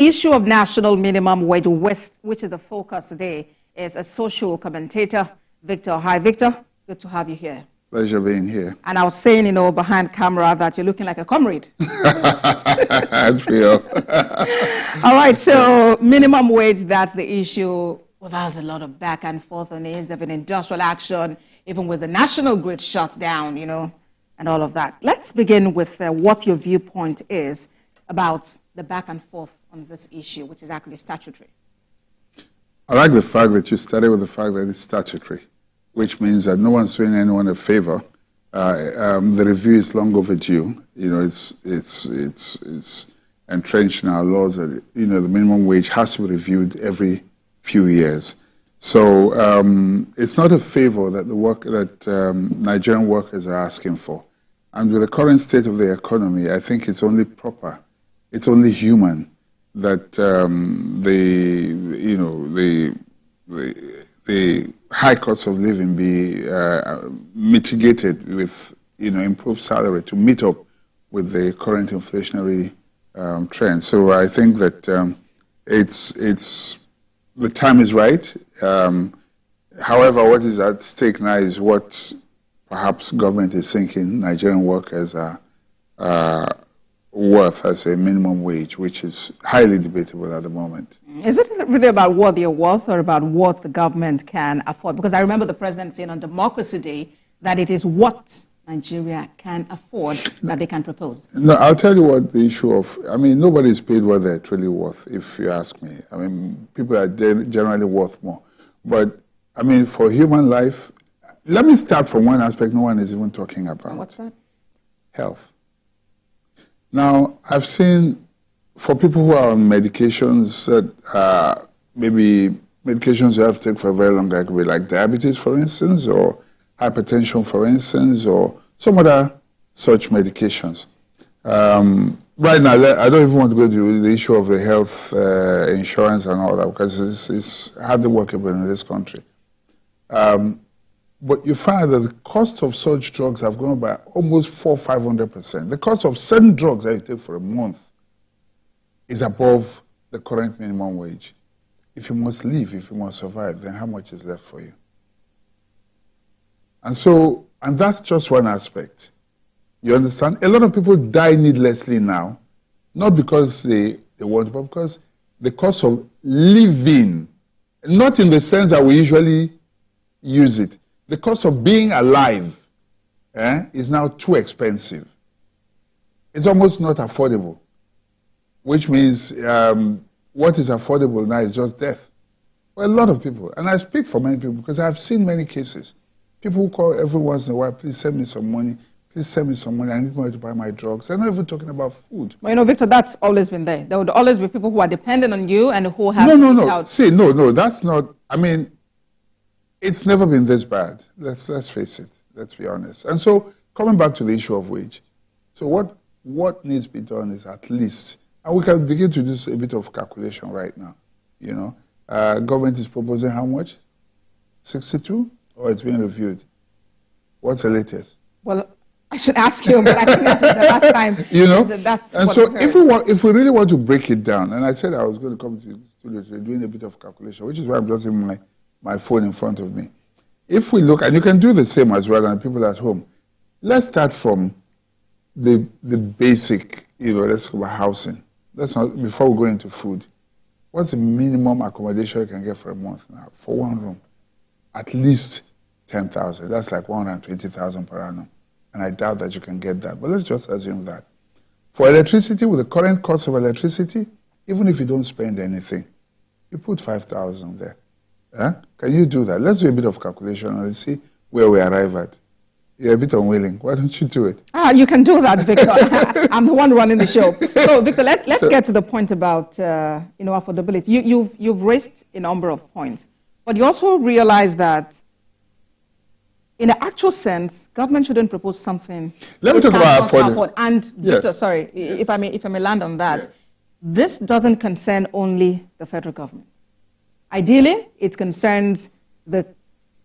Issue of national minimum wage, which is the focus today, is a social commentator, Victor. Hi, Victor. Good to have you here. Pleasure being here. And I was saying, behind camera that you're looking like a comrade. I feel. All right, so minimum wage, that's the issue. We've had a lot of back and forth on it. There's been industrial action, even with the national grid shut down, and all of that. Let's begin with what your viewpoint is about the back and forth on this issue, which is actually statutory. I like the fact that you started with the fact that it's statutory, which means that no one's doing anyone a favor. The review is long overdue. It's entrenched in our laws that the minimum wage has to be reviewed every few years. So it's not a favor that Nigerian workers are asking for. And with the current state of the economy, I think it's only proper, it's only human that the high cost of living be mitigated with improved salary to meet up with the current inflationary trend. So I think that the time is right. However, what is at stake now is what perhaps government is thinking Nigerian workers are worth as a minimum wage, which is highly debatable at the moment. Is it really about what they're worth or about what the government can afford? Because I remember the president saying on Democracy Day that it is what Nigeria can afford that they can propose. No, I'll tell you what the issue of, nobody's paid what they're truly worth, if you ask me. People are generally worth more. But, for human life, let me start from one aspect no one is even talking about. What's that? Health. Now, I've seen, for people who are on medications that maybe medications you have to take for a very long time, like diabetes, for instance, or hypertension, for instance, or some other such medications. Right now, I don't even want to go to the issue of the health insurance and all that, because it's hardly workable in this country. But you find that the cost of such drugs have gone up by almost 400–500%. The cost of certain drugs that you take for a month is above the current minimum wage. If you must live, if you must survive, then how much is left for you? And that's just one aspect. You understand? A lot of people die needlessly now, not because they want, but because the cost of living, not in the sense that we usually use it. The cost of being alive is now too expensive. It's almost not affordable, which means what is affordable now is just death. For a lot of people, and I speak for many people because I've seen many cases. People who call every once in a while, please send me some money, please send me some money, I need money to buy my drugs. They're not even talking about food. Well, Victor, that's always been there. There would always be people who are dependent on you and who have No. See, no, that's not, it's never been this bad. Let's face it. Let's be honest. And so, coming back to the issue of wage, so what needs to be done is at least, and we can begin to do a bit of calculation right now. Government is proposing how much? 62, or it's being reviewed? What's the latest? Well, I should ask you, but I think that's the last time. That's and so if we really want to break it down, and I said I was going to come to the studio today doing a bit of calculation, which is why I'm just in my phone in front of me. If we look, and you can do the same as well, and people at home, let's start from the basic, let's go about housing. Before we go into food. What's the minimum accommodation you can get for a month now? For one room, at least 10,000. That's like 120,000 per annum. And I doubt that you can get that. But let's just assume that. For electricity, with the current cost of electricity, even if you don't spend anything, you put 5,000 there. Can you do that? Let's do a bit of calculation and see where we arrive at. You're a bit unwilling. Why don't you do it? You can do that, Victor. I'm the one running the show. So, Victor, let's get to the point about affordability. You've raised a number of points, but you also realize that in the actual sense, government shouldn't propose something. Let me talk about affordability. And yes. Victor, sorry, if I may land on that, this doesn't concern only the federal government. Ideally, it concerns the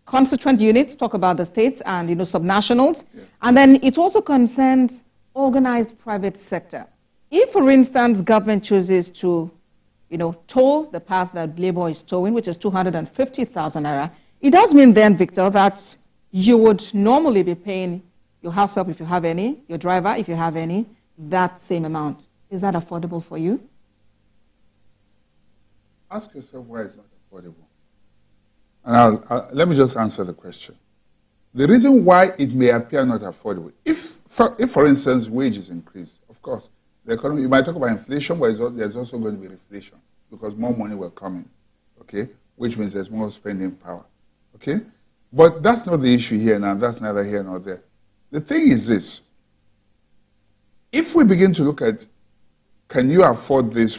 constituent units, talk about the states and subnationals, and then it also concerns organized private sector. If, for instance, government chooses to tow the path that Labour is towing, which is 250,000 naira, it does mean then, Victor, that you would normally be paying your house help if you have any, your driver if you have any, that same amount. Is that affordable for you? Ask yourself why it's not affordable. And let me just answer the question. The reason why it may appear not affordable, if for instance, wages increase, of course, the economy, you might talk about inflation, but there's also going to be reflation because more money will come in, okay, which means there's more spending power, okay? But that's not the issue here now. That's neither here nor there. The thing is this. If we begin to look at, can you afford this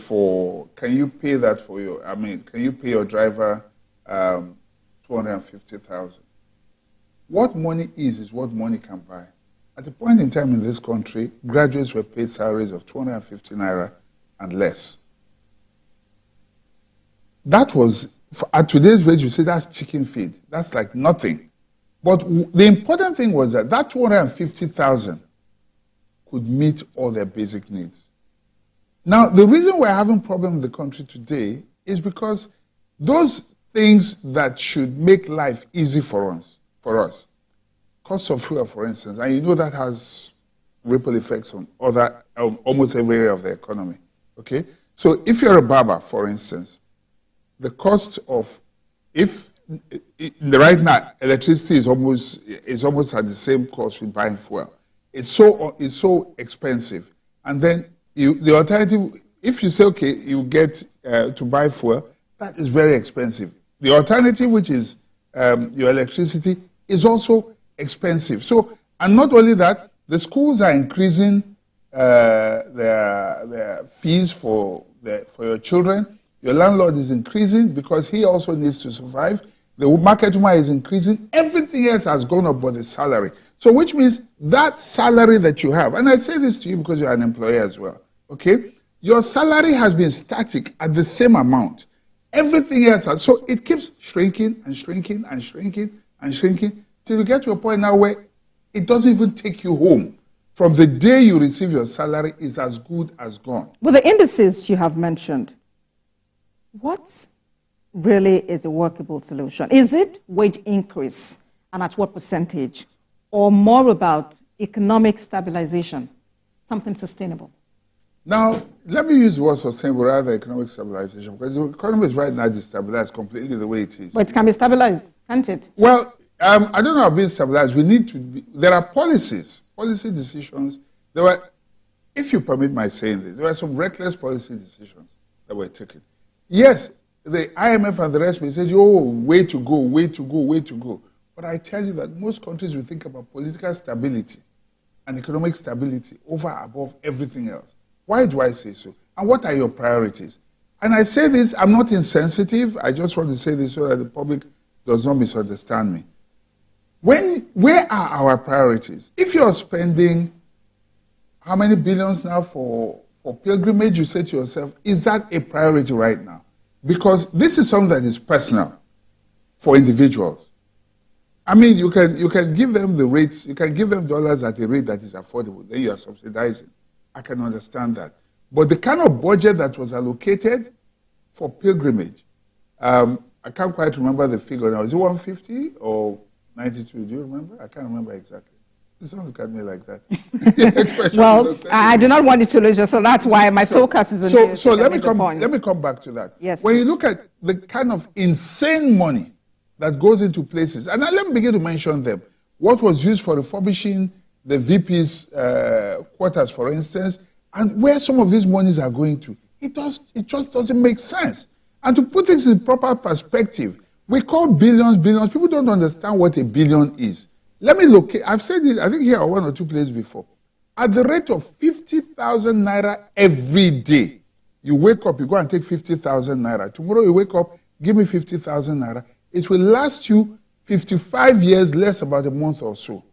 can you pay that for can you pay your driver 250,000? What money is what money can buy. At the point in time in this country, graduates were paid salaries of 250 naira and less. That was, at today's rate, you say that's chicken feed. That's like nothing. But the important thing was that 250,000 could meet all their basic needs. Now, the reason we're having problems in the country today is because those things that should make life easy for us, cost of fuel, for instance, and that has ripple effects on almost every area of the economy, okay? So if you're a barber, for instance, the cost of, right now, electricity is almost at the same cost with buying fuel. It's so expensive. And then the alternative, if you say, okay, you get to buy fuel, that is very expensive. The alternative, which is your electricity, is also expensive. So, and not only that, the schools are increasing their fees for your children. Your landlord is increasing because he also needs to survive. The market woman is increasing. Everything else has gone up but the salary. So which means that salary that you have, and I say this to you because you're an employer as well, okay? Your salary has been static at the same amount. Everything else has, so it keeps shrinking and shrinking and shrinking and shrinking till you get to a point now where it doesn't even take you home. From the day you receive your salary is as good as gone. With the indices you have mentioned, what really is a workable solution? Is it wage increase, and at what percentage? Or more about economic stabilization, something sustainable? Now, let me use the word sustainable rather than economic stabilization, because the economy is right now destabilized completely the way it is. But it can be stabilized, can't it? Well, I don't know about being stabilized. There are policy decisions. If you permit my saying this, there were some reckless policy decisions that were taken. Yes, the IMF and the rest may say, oh, way to go, way to go, way to go. But I tell you that most countries will think about political stability and economic stability above everything else. Why do I say so? And what are your priorities? And I say this, I'm not insensitive. I just want to say this so that the public does not misunderstand me. Where are our priorities? If you're spending how many billions now for pilgrimage, you say to yourself, is that a priority right now? Because this is something that is personal for individuals. I mean, you can give them the rates, you can give them dollars at a rate that is affordable. Then you are subsidizing. I can understand that. But the kind of budget that was allocated for pilgrimage, I can't quite remember the figure now. Is it 150 or 92? Do you remember? I can't remember exactly. Please don't look at me like that. Well, I do not want you to lose you, so that's why my focus is on this. So let me come back to that. Yes, when please. You look at the kind of insane money that goes into places, and now let me begin to mention them. What was used for refurbishing the VP's quarters, for instance, and where some of these monies are going to, it just doesn't make sense. And to put things in proper perspective, we call billions billions. People don't understand what a billion is. Let me locate. I've said this, I think here or one or two places before. At the rate of 50,000 naira every day, you wake up, you go and take 50,000 naira. Tomorrow you wake up, give me 50,000 naira. It will last you 55 years, less about a month or so.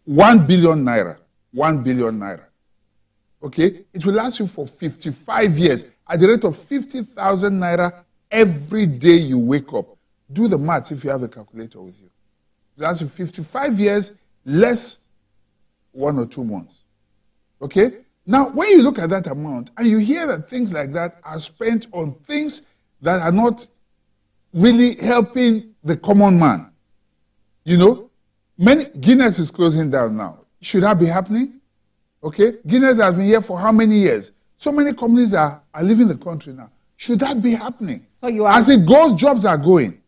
1 billion naira. 1 billion naira. Okay? It will last you for 55 years at the rate of 50,000 naira every day you wake up. Do the maths if you have a calculator with you. That's 55 years, less 1 or 2 months. Okay? Now, when you look at that amount and you hear that things like that are spent on things that are not really helping the common man, you know, Guinness is closing down now. Should that be happening? Okay, Guinness has been here for how many years? So many companies are leaving the country now. Should that be happening? So as it goes, jobs are going.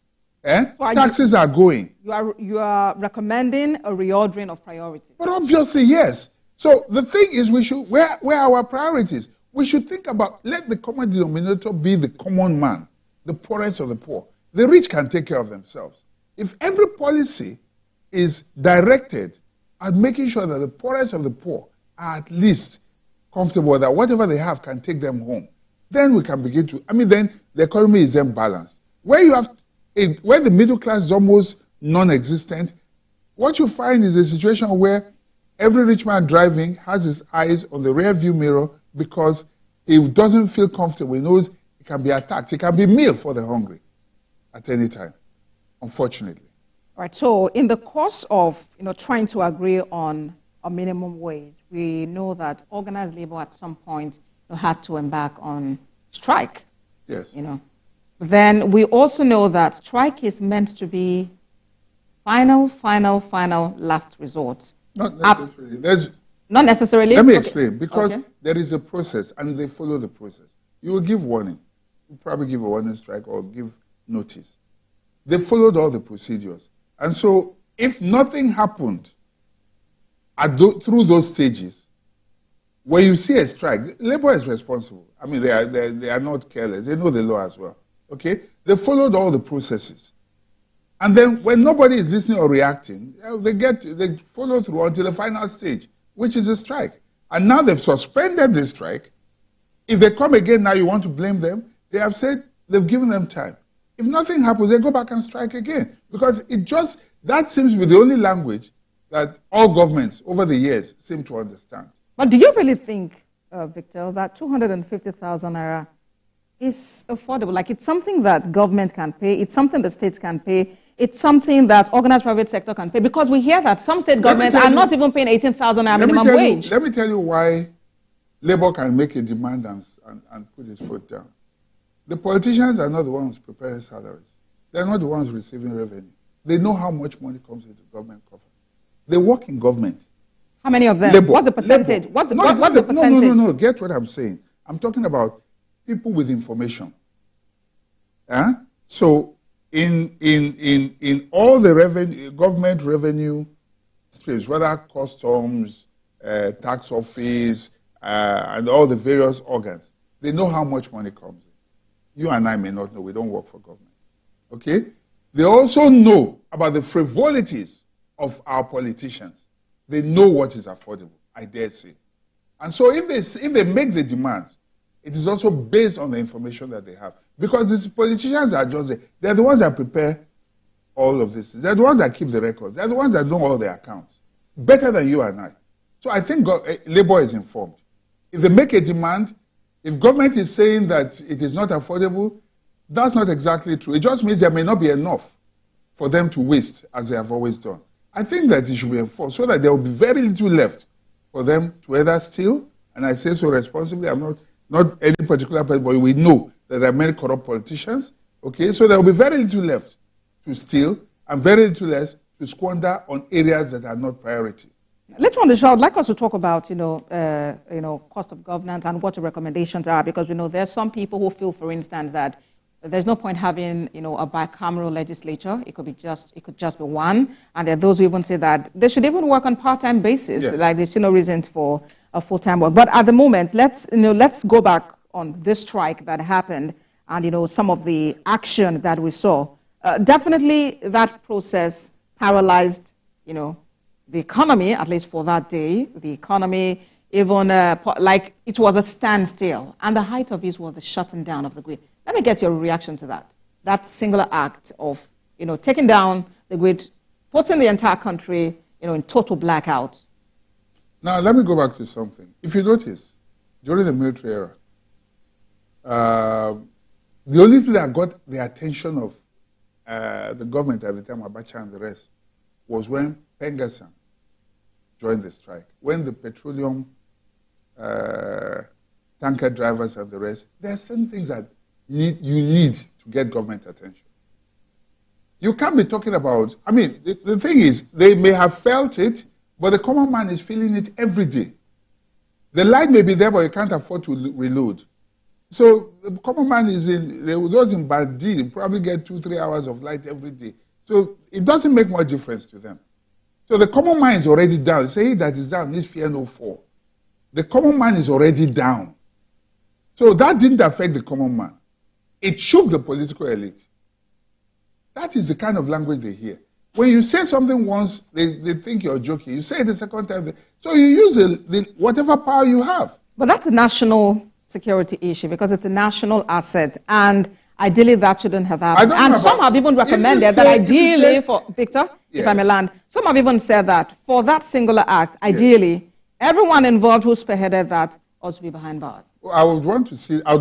Taxes are going. You are recommending a reordering of priorities. But obviously, yes. So the thing is, we should where are our priorities? We should think about, let the common denominator be the common man, the poorest of the poor. The rich can take care of themselves. If every policy is directed at making sure that the poorest of the poor are at least comfortable, that whatever they have can take them home, then we can begin to, then the economy is then balanced. Where the middle class is almost non-existent, what you find is a situation where every rich man driving has his eyes on the rear view mirror because he doesn't feel comfortable. He knows he can be attacked. It can be meal for the hungry at any time, unfortunately. All right. So in the course of trying to agree on a minimum wage, we know that organized labor at some point had to embark on strike. Yes. Then we also know that strike is meant to be final last resort. Not necessarily. Not necessarily? Let me explain. Because there is a process and they follow the process. You will give warning. You probably give a warning strike or give notice. They followed all the procedures. And so if nothing happened through those stages, when you see a strike, labor is responsible. They are not careless. They know the law as well. Okay? They followed all the processes. And then when nobody is listening or reacting, they follow through until the final stage, which is a strike. And now they've suspended the strike. If they come again now, you want to blame them. They have said they've given them time. If nothing happens, they go back and strike again. Because that seems to be the only language that all governments over the years seem to understand. But do you really think, Victor, that 250,000 naira is affordable? Like, it's something that government can pay, it's something the states can pay, it's something that organized private sector can pay? Because we hear that some state governments are not even paying 18,000 naira minimum wage. Let me tell you why labor can make a demand and put its foot down. The politicians are not the ones preparing salaries. They're not the ones receiving revenue. They know how much money comes into government coffers. They work in government. How many of them? Labor. What's the percentage? What's the percentage? No. Get what I'm saying. I'm talking about people with information. So in all the government revenue streams, whether customs, tax office, and all the various organs, they know how much money comes in. You and I may not know. We don't work for government. Okay? They also know about the frivolities of our politicians. They know what is affordable, I dare say. And so if they make the demands, it is also based on the information that they have. Because these politicians are just there. They're the ones that prepare all of this. They're the ones that keep the records. They're the ones that know all the accounts. Better than you and I. So I think labor is informed. If they make a demand, if government is saying that it is not affordable, that's not exactly true. It just means there may not be enough for them to waste, as they have always done. I think that it should be enforced so that there will be very little left for them to either steal, and I say so responsibly, I'm not any particular person, but we know that there are many corrupt politicians, okay? So there will be very little left to steal and very little less to squander on areas that are not priority. Later on the show, I'd like us to talk about, cost of governance and what the recommendations are, because we know there are some people who feel, for instance, that there's no point having, a bicameral legislature. It could just be one. And there are those who even say that they should even work on part-time basis. Yes. Like there's no reason for a full-time work. But at the moment, let's go back on this strike that happened and, some of the action that we saw. Definitely that process paralyzed, the economy, at least for that day. The economy, even like it was a standstill. And the height of it was the shutting down of the grid. Let me get your reaction to that. That singular act of, taking down the grid, putting the entire country, in total blackout. Now, let me go back to something. If you notice, during the military era, the only thing that got the attention of the government at the time, Abacha and the rest, was when Pengassan joined the strike, when the petroleum tanker drivers and the rest. There are certain things that you need to get government attention. You can't be talking about, I mean, the thing is, they may have felt it, but the common man is feeling it every day. The light may be there, but you can't afford to reload. So the common man is those in Bandi probably get 2-3 hours of light every day. So it doesn't make much difference to them. So the common man is already down. Say that is down, needs fear no fall. The common man is already down. So that didn't affect the common man. It shook the political elite. That is the kind of language they hear. When you say something once, they think you're joking. You say it the second time. So you use whatever power you have. But that's a national security issue because it's a national asset. And ideally, that shouldn't have happened. And some have even recommended that ideally for, Victor, if I may land, some have even said that for that singular act, ideally, everyone involved who spearheaded that ought to be behind bars. Well, I would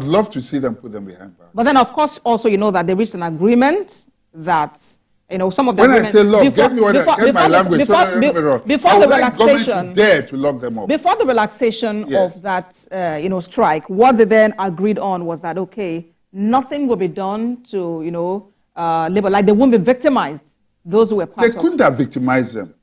love to see them put them behind bars. But then, of course, also, you know that they reached an agreement that, you know, some of the agreements... When I say lock, get my language, before the relaxation... dare to lock them up. Before the relaxation of that, you know, strike, what they then agreed on was that, okay, nothing will be done to, you know, labor, like they won't be victimized, those who were part of... They couldn't have victimized them.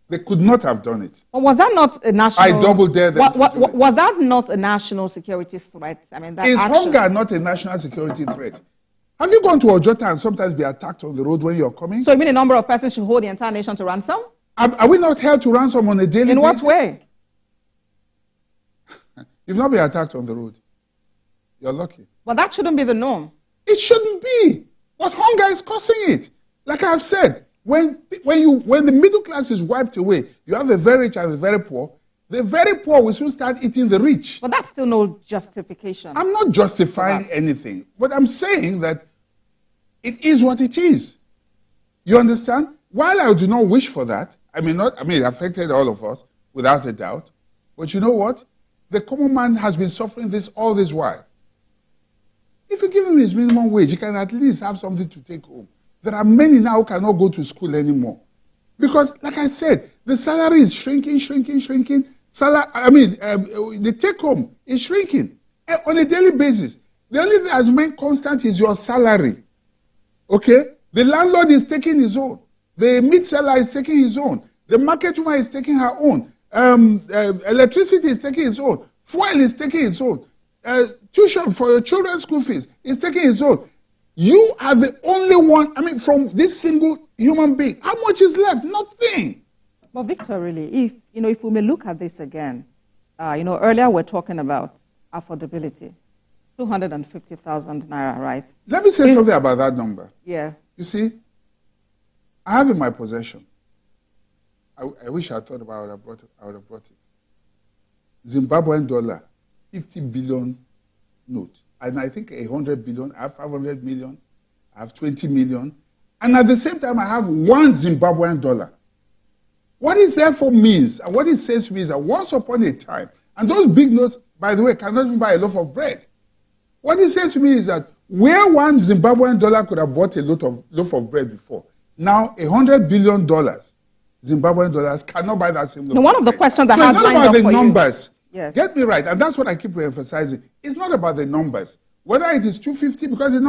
They could not have done it. But was that not a national... I double dare them Was that not a national security threat? I mean, that Is action... hunger not a national security threat? Have you gone to Ojota and sometimes be attacked on the road when you're coming? So you mean a number of persons should hold the entire nation to ransom? Are we not held to ransom on a daily basis? In what way? You've not been attacked on the road. You're lucky. But that shouldn't be the norm. It shouldn't be. But hunger is causing it. Like I've said, when the middle class is wiped away, you have the very rich and the very poor. The very poor will soon start eating the rich. But that's still no justification. I'm not justifying anything, but I'm saying that it is what it is. You understand? While I do not wish for that, it affected all of us, without a doubt. But you know what? The common man has been suffering this all this while. If you give him his minimum wage, he can at least have something to take home. There are many now who cannot go to school anymore. Because, like I said, the salary is shrinking. The take-home is shrinking on a daily basis. The only thing that has remained constant is your salary. Okay? The landlord is taking his own. The meat seller is taking his own. The market woman is taking her own. Electricity is taking its own. Fuel is taking its own. Tuition for your children's school fees is taking its own. You are the only one, from this single human being. How much is left? Nothing. But Victor, really, if we may look at this again, earlier we're talking about affordability, 250,000 naira, right? Let me say something about that number. Yeah. You see, I have in my possession, I wish I thought about it, I would have brought it. Zimbabwean dollar, 50 billion note. And I think 100 billion, I have 500 million, I have 20 million. And at the same time, I have one Zimbabwean dollar. What it therefore means, and what it says to me is that once upon a time, and those big notes, by the way, cannot even buy a loaf of bread. What it says to me is that where one Zimbabwean dollar could have bought a loaf of bread before, now $100 billion Zimbabwean dollars cannot buy that same loaf of bread. One of the questions that has lined up for you. It's not about the numbers. Yes. Get me right, and that's what I keep re-emphasizing. It's not about the numbers. Whether it is 250, because the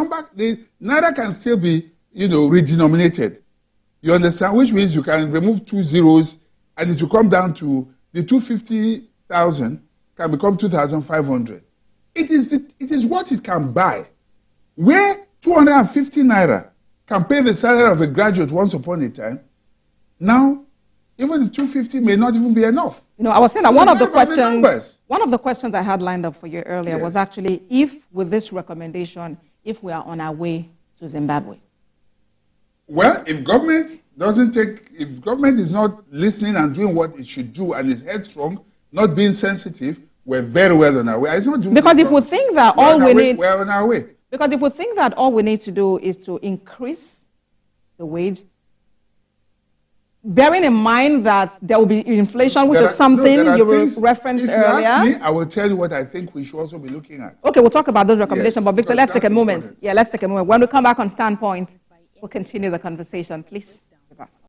naira can still be, redenominated. You understand? Which means you can remove 2 zeros, and it will come down to the 250,000 can become 2,500. It is what it can buy. Where 250 naira can pay the salary of a graduate once upon a time, now even the 250 may not even be enough. I was saying that one of the questions I had lined up for you earlier was actually if, with this recommendation, if we are on our way to Zimbabwe. Well, if government is not listening and doing what it should do and is headstrong, not being sensitive, we're very well on our way. Because if we think that we're on our way. Because if we think that all we need to do is to increase the wage, bearing in mind that there will be inflation, which is something you referenced earlier. If you ask me, I will tell you what I think we should also be looking at. Okay, we'll talk about those recommendations, but Victor, let's take a moment. Yeah, let's take a moment. When we come back on Standpoint, we'll continue the conversation. Please give us.